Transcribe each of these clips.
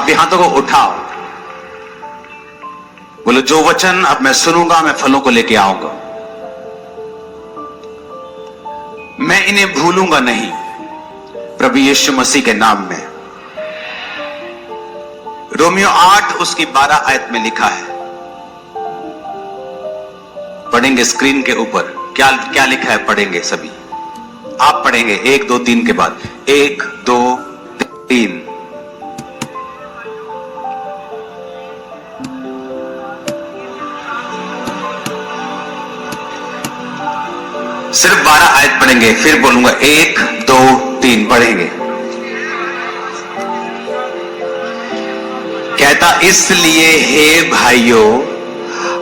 आप भी हाथों को उठाओ, बोलो जो वचन अब मैं सुनूंगा मैं फलों को लेके आऊंगा, मैं इन्हें भूलूंगा नहीं प्रभु यीशु मसीह के नाम में। रोमियो 8 उसकी 12 आयत में लिखा है, पढ़ेंगे स्क्रीन के ऊपर। क्या क्या लिखा है पढ़ेंगे सभी, आप पढ़ेंगे 1 2 3 के बाद 1 2 3। सिर्फ 12 आयत पढ़ेंगे, फिर बोलूंगा 1 2 3 पढ़ेंगे। कहता इसलिए हे भाइयों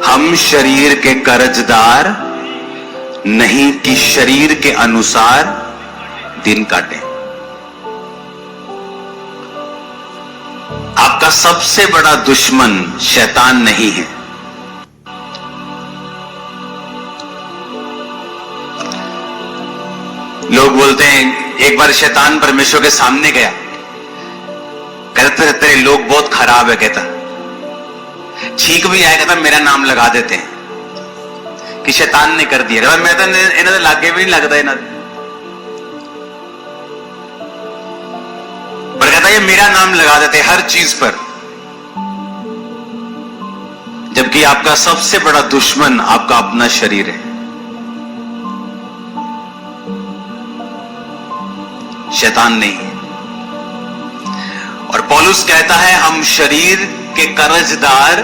हम शरीर के कर्जदार नहीं कि शरीर के अनुसार दिन काटे। आपका सबसे बड़ा दुश्मन शैतान नहीं है। लोग बोलते हैं एक बार शैतान परमेश्वर के सामने गया, कहते तेरे लोग बहुत खराब है, कहता ठीक भी आया, कहता मेरा नाम लगा देते हैं कि शैतान ने कर दिया। मैं तो इन्हें लागे भी नहीं लगता इन्हें, पर कहता ये मेरा नाम लगा देते हर चीज पर, जबकि आपका सबसे बड़ा दुश्मन आपका अपना शरीर है, शैतान नहीं है। और पौलुस कहता है हम शरीर के कर्जदार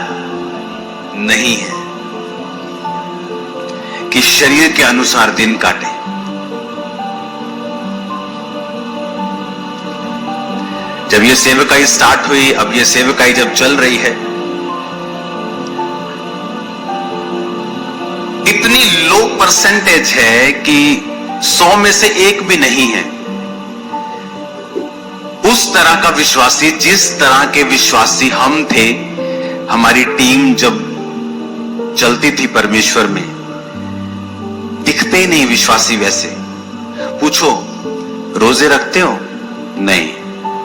नहीं है कि शरीर के अनुसार दिन काटे। जब ये सेवकाई स्टार्ट हुई, अब ये सेवकाई जब चल रही है, इतनी लो परसेंटेज है कि 100 में से 1 भी नहीं है उस तरह का विश्वासी जिस तरह के विश्वासी हम थे। हमारी टीम जब चलती थी परमेश्वर में, दिखते ही नहीं विश्वासी वैसे। पूछो रोजे रखते हो? नहीं,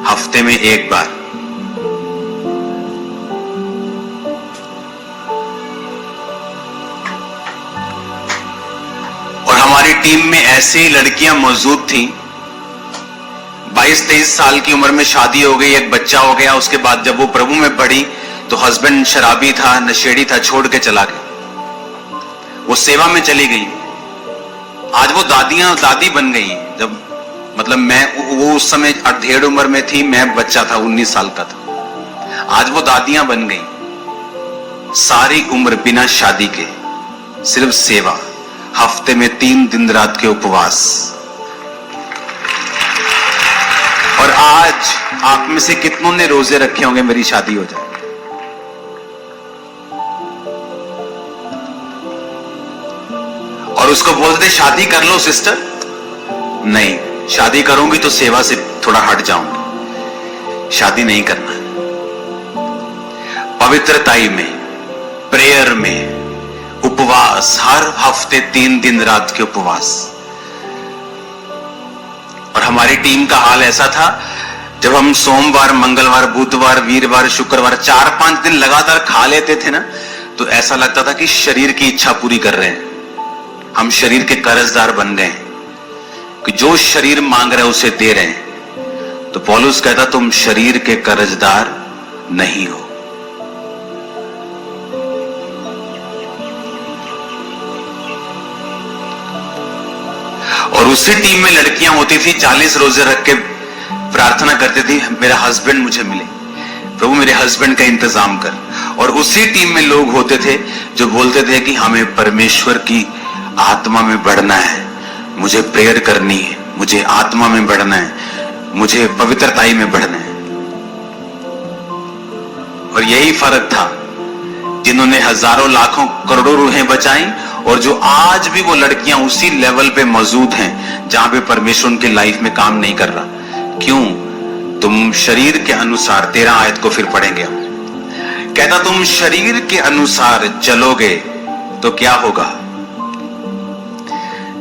हफ्ते में 1 बार। और हमारी टीम में ऐसी लड़कियां मौजूद थी, 22-23 साल की उम्र में शादी हो गई, एक बच्चा हो गया। उसके बाद जब वो प्रभु में बढ़ी तो हस्बैंड शराबी था, नशेड़ी था, छोड़ के चला गया, वो सेवा में चली गई। आज वो दादी बन गई। जब मतलब वो उस समय 1.5 उम्र में थी, मैं बच्चा था, 19 साल का था। आज वो दादियां बन गई। सारी उम्र बिना शादी के सिर्फ सेवा, हफ्ते में 3 दिन रात के उपवास। और आज आप में से कितनों ने रोजे रखे होंगे मेरी शादी हो जाए? और उसको बोलते शादी कर लो सिस्टर। नहीं, शादी करूंगी तो सेवा से थोड़ा हट जाऊंगी, शादी नहीं करना। पवित्रताई में, प्रेयर में, उपवास, हर हफ्ते 3 दिन रात के उपवास। और हमारी टीम का हाल ऐसा था, जब हम सोमवार, मंगलवार, बुधवार, वीरवार, शुक्रवार 4-5 दिन लगातार खा लेते थे ना, तो ऐसा लगता था कि शरीर की इच्छा पूरी कर रहे हैं। हम शरीर के कर्जदार बन गए कि जो शरीर मांग रहा है उसे दे रहे हैं। तो पौलुस कहता तुम शरीर के कर्जदार नहीं हो। और उसी टीम में लड़कियां होती थी, 40 रोजे रख के प्रार्थना करती थी मेरा हस्बैंड मुझे मिले, प्रभु मेरे हस्बैंड का इंतजाम कर। और उसी टीम में लोग होते थे जो बोलते थे कि हमें परमेश्वर की आत्मा में बढ़ना है, मुझे प्रेयर करनी है, मुझे आत्मा में बढ़ना है, मुझे पवित्रताई में बढ़ना है। और यही फर्क था, जिन्होंने हजारों लाखों करोड़ों रूहें बचाई, और जो आज भी वो लड़कियां उसी लेवल पे मौजूद हैं जहां पे परमेश्वर उनके लाइफ में काम नहीं कर रहा। क्यों? तुम शरीर के अनुसार, 13 आयत को फिर पढ़ेंगे हम। कहता तुम शरीर के अनुसार चलोगे तो क्या होगा?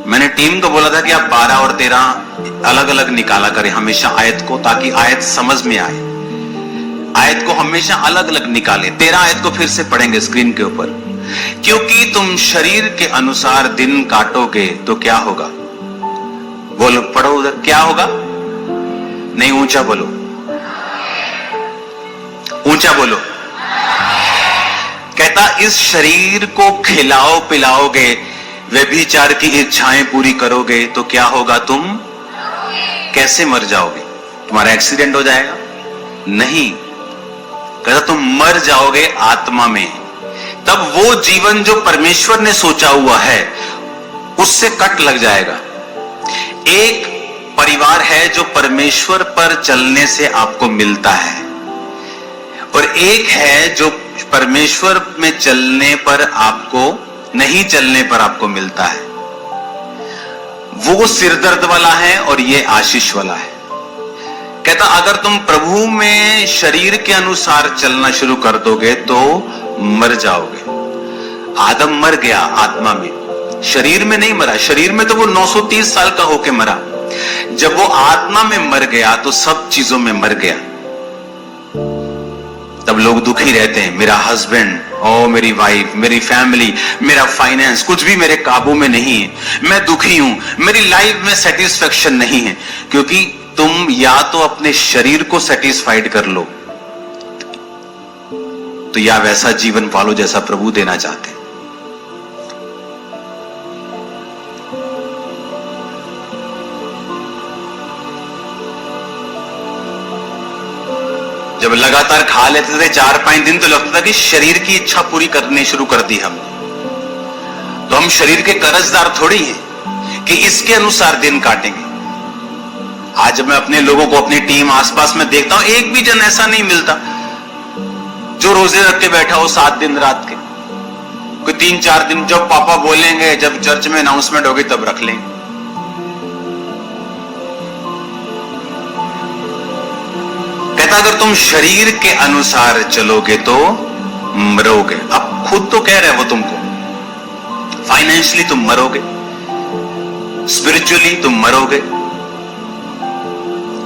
मैंने टीम को बोला था कि आप 12 और 13 अलग अलग निकाला करें हमेशा आयत को, ताकि आयत समझ में आए। आयत को हमेशा अलग अलग निकाले। 13 आयत को फिर से पढ़ेंगे स्क्रीन के ऊपर। क्योंकि तुम शरीर के अनुसार दिन काटोगे तो क्या होगा? बोलो, पढ़ो उधर, क्या होगा? नहीं, ऊंचा बोलो, ऊंचा बोलो। कहता इस शरीर को खिलाओ पिलाओगे, व्यभिचार की इच्छाएं पूरी करोगे तो क्या होगा? तुम कैसे मर जाओगे? तुम्हारा एक्सीडेंट हो जाएगा? नहीं, कहता तुम मर जाओगे आत्मा में। तब वो जीवन जो परमेश्वर ने सोचा हुआ है उससे कट लग जाएगा। एक परिवार है जो परमेश्वर पर चलने से आपको मिलता है, और एक है जो परमेश्वर में चलने पर आपको, नहीं चलने पर आपको मिलता है। वो सिरदर्द वाला है और ये आशीष वाला है। कहता अगर तुम प्रभु में शरीर के अनुसार चलना शुरू कर दोगे तो मर जाओगे। आदम मर गया आत्मा में, शरीर में नहीं मरा। शरीर में तो वो 930 साल का होके मरा। जब वो आत्मा में मर गया तो सब चीजों में मर गया। तब लोग दुखी रहते हैं, मेरा हस्बैंड, ओ मेरी वाइफ, मेरी फैमिली, मेरा फाइनेंस, कुछ भी मेरे काबू में नहीं है, मैं दुखी हूं, मेरी लाइफ में सेटिस्फेक्शन नहीं है। क्योंकि तुम या तो अपने शरीर को सेटिस्फाइड कर लो, तो या वैसा जीवन पालो जैसा प्रभु देना चाहते हैं। जब लगातार खा लेते थे 4-5 दिन तो लगता था कि शरीर की इच्छा पूरी करनी शुरू कर दी हमने। तो हम शरीर के कर्जदार थोड़ी हैं कि इसके अनुसार दिन काटेंगे। आज मैं अपने लोगों को, अपनी टीम आसपास में देखता हूं, एक भी जन ऐसा नहीं मिलता जो रोजे रख के बैठा हो 7 दिन रात के। कोई 3-4 दिन, जब पापा बोलेंगे, जब चर्च में अनाउंसमेंट होगी तब रख लेंगे। कहता अगर तुम शरीर के अनुसार चलोगे तो मरोगे। अब खुद तो कह रहे हो तुमको, फाइनेंशियली तुम मरोगे, स्पिरिचुअली तुम मरोगे,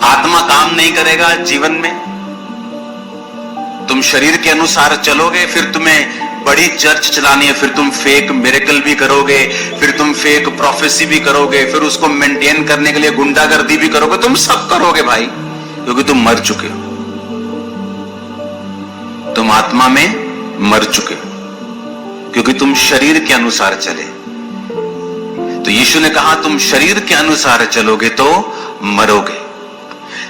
आत्मा काम नहीं करेगा जीवन में। तुम शरीर के अनुसार चलोगे, फिर तुम्हें बड़ी चर्च चलानी है, फिर तुम फेक मिरेकल भी करोगे, फिर तुम फेक प्रोफेसी भी करोगे, फिर उसको मेंटेन करने के लिए गुंडागर्दी भी करोगे। तुम सब करोगे भाई, क्योंकि तुम मर चुके हो। तुम आत्मा में मर चुके हो क्योंकि तुम शरीर के अनुसार चले। तो यीशु ने कहा तुम शरीर के अनुसार चलोगे तो मरोगे।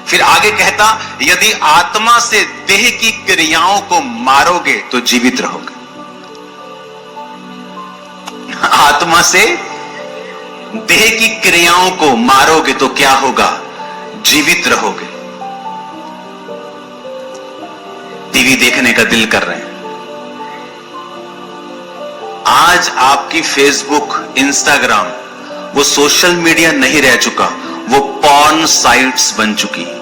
फिर आगे कहता यदि आत्मा से देह की क्रियाओं को मारोगे तो जीवित रहोगे। आत्मा से देह की क्रियाओं को मारोगे तो क्या होगा? जीवित रहोगे। टीवी देखने का दिल कर रहे हैं, आज आपकी फेसबुक, इंस्टाग्राम, वो सोशल मीडिया नहीं रह चुका, वो पॉर्न साइट्स बन चुकी है,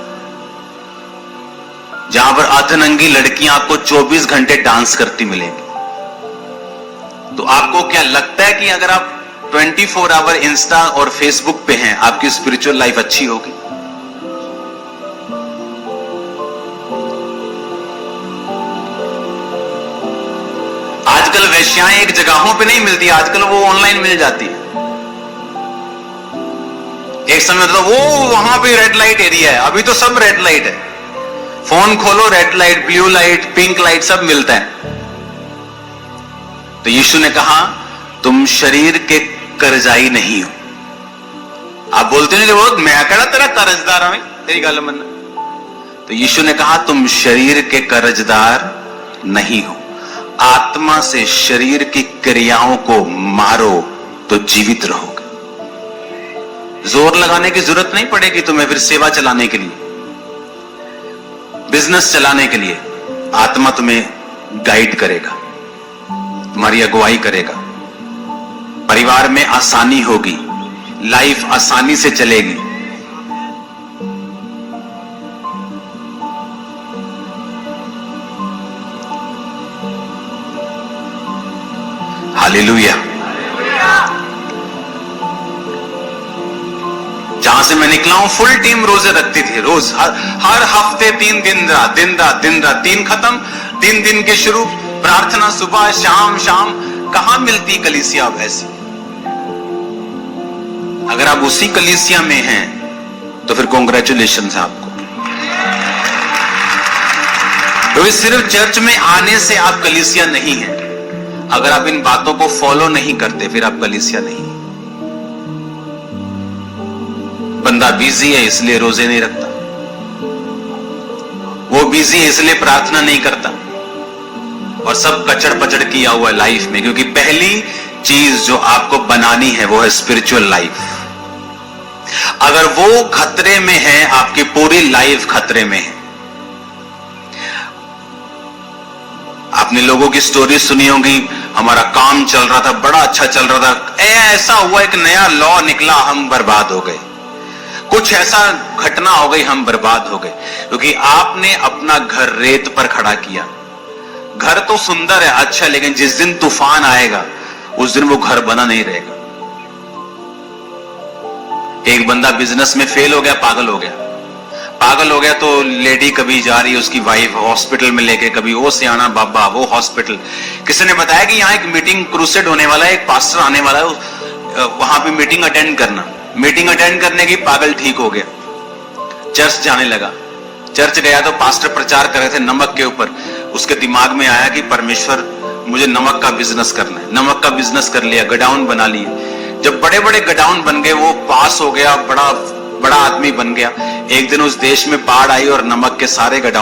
जहां पर अधनंगी लड़कियां आपको 24 घंटे डांस करती मिलेंगी। तो आपको क्या लगता है कि अगर आप 24 आवर इंस्टा और फेसबुक पे हैं, आपकी स्पिरिचुअल लाइफ अच्छी होगी? आजकल वेश्याएं एक जगहों पे नहीं मिलती, आजकल वो ऑनलाइन मिल जाती है। एक समय तो वो वहां पे रेड लाइट एरिया है, अभी तो सब रेड लाइट है। फोन खोलो, red light, blue light, pink light सब मिलता है। तो यीशु ने कहा तुम शरीर के कर्जाई नहीं हो। आप बोलते हैं वो मैं कहना तेरा कर्जदार हूं, तेरी गल मन। तो यीशु ने कहा तुम शरीर के कर्जदार नहीं हो। आत्मा से शरीर की क्रियाओं को मारो तो जीवित रहोगे। जोर लगाने की जरूरत नहीं पड़ेगी तुम्हें फिर सेवा चलाने के लिए, बिजनेस चलाने के लिए। आत्मा तुम्हें गाइड करेगा, तुम्हारी अगुवाई करेगा, परिवार में आसानी होगी, लाइफ आसानी से चलेगी। हालेलुया। जहां से मैं निकला हूं, फुल टीम रोजे रखती थी, रोज हर हफ्ते 3 दिन रात 3 खत्म, 3 दिन के शुरू, प्रार्थना सुबह शाम शाम। कहां मिलती कलीसिया अब ऐसी? अगर आप उसी कलीसिया में हैं तो फिर कॉन्ग्रेचुलेशन है आपको, क्योंकि सिर्फ चर्च में आने से आप कलीसिया नहीं है। अगर आप इन बातों को फॉलो नहीं करते फिर आप कलीसिया नहीं। बंदा बिजी है इसलिए रोजे नहीं रखता, वो बिजी है इसलिए प्रार्थना नहीं करता, और सब कचड़ पचड़ किया हुआ है लाइफ में। क्योंकि पहली चीज जो आपको बनानी है वो है स्पिरिचुअल लाइफ। अगर वो खतरे में है, आपकी पूरी लाइफ खतरे में है। आपने लोगों की स्टोरी सुनी होगी, हमारा काम चल रहा था, बड़ा अच्छा चल रहा था, ऐसा हुआ एक नया लॉ निकला, हम बर्बाद हो गए। कुछ ऐसा घटना हो गई, हम बर्बाद हो गए, क्योंकि आपने अपना घर रेत पर खड़ा किया। घर तो सुंदर है, अच्छा, लेकिन जिस दिन तूफान आएगा उस दिन वो घर बना नहीं रहेगा। एक बंदा बिजनेस में फेल हो गया, पागल हो गया तो लेडी कभी जा रही है उसकी वाइफ हॉस्पिटल में लेके, कभी वो सियाना बाबा वो हॉस्पिटल। किसी ने बताया कि यहाँ एक मीटिंग क्रूसेड होने वाला है, एक पास्टर आने वाला है, वहां पे मीटिंग अटेंड करना। मीटिंग अटेंड करने की, पागल ठीक हो गया, चर्च जाने लगा। चर्च गया तो पास्टर प्रचार कर रहे थे नमक के ऊपर। उसके दिमाग में आया कि परमेश्वर मुझे नमक का बिजनेस करना है। नमक का बिजनेस कर लिया, गोडाउन बना लिए। जब बड़े बड़े गोडाउन बन गए, वो पास हो गया, बड़ा बड़ा आदमी बन गया। एक दिन उस देश में बाढ़ आई और नमक के सारे गोडाउन